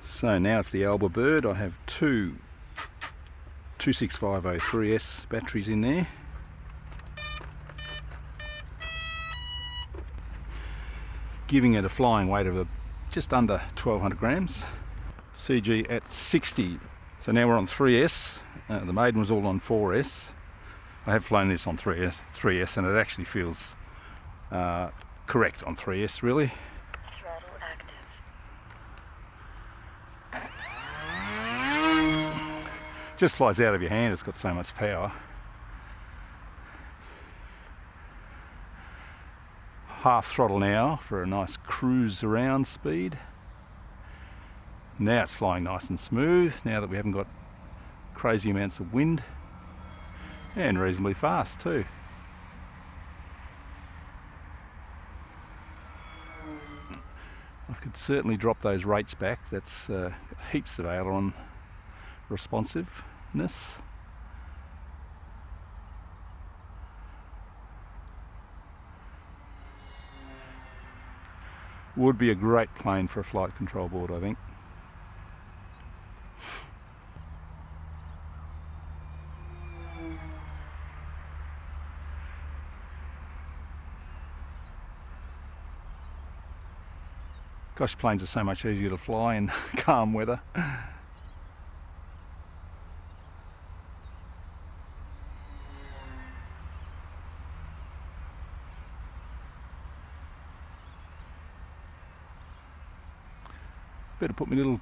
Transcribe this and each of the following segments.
So now it's the AlbaBird. I have two 26503S batteries in there. Giving it a flying weight of just under 1200 grams. CG at 60. So now we're on 3S. The maiden was all on 4S. I have flown this on 3S and it actually feels correct on 3S really. Throttle active. Just flies out of your hand, it's got so much power. Half throttle now for a nice cruise around speed. Now it's flying nice and smooth now that we haven't got crazy amounts of wind, and reasonably fast too. I could certainly drop those rates back. That's heaps of aileron responsiveness. Would be a great plane for a flight control board, I think. Gosh, planes are so much easier to fly in calm weather. Better put my little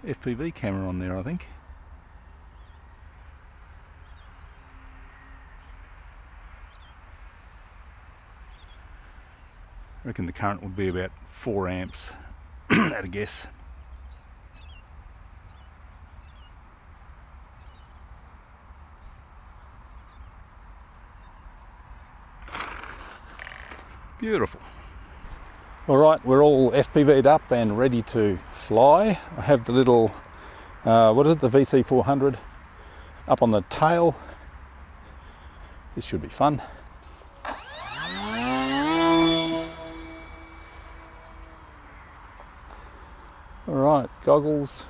FPV camera on there, I think. I reckon the current would be about 4 amps at a guess. Beautiful. Alright, we're all FPV'd up and ready to fly. I have the little, what is it, the VC400 up on the tail. This should be fun. Alright, goggles.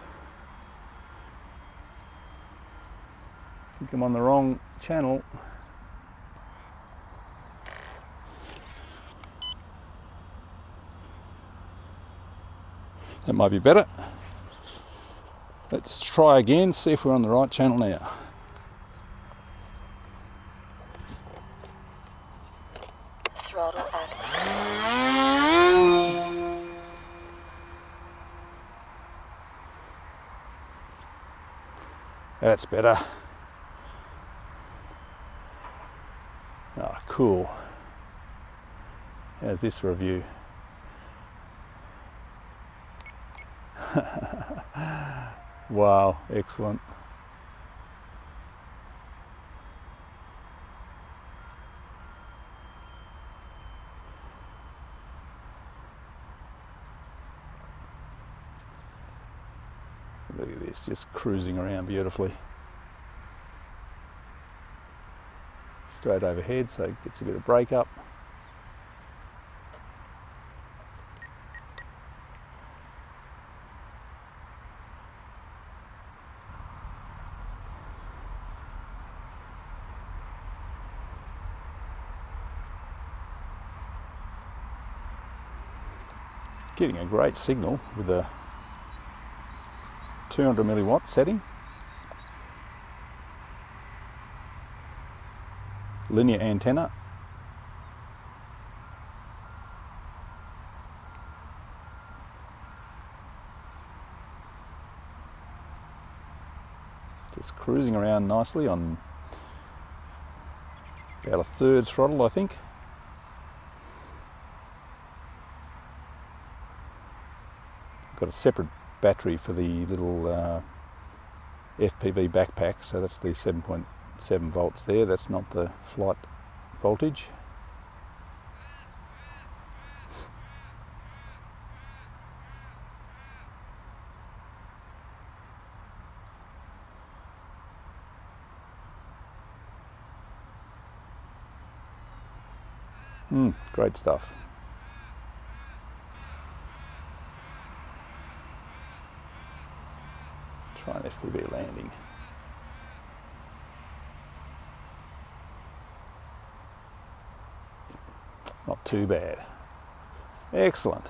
I think I'm on the wrong channel. That might be better. Let's try again, see if we're on the right channel now. Throttle active. That's better. Oh, cool. How's this for a view? Wow, excellent. Look at this, just cruising around beautifully. Straight overhead, so it gets a bit of break up. Getting a great signal with a 200 milliwatt setting. Linear antenna. Just cruising around nicely on about a third throttle, I think. Got a separate battery for the little FPV backpack, so that's the 7.7 volts there. That's not the flight voltage. Great stuff. Try an FPV landing. Not too bad. Excellent.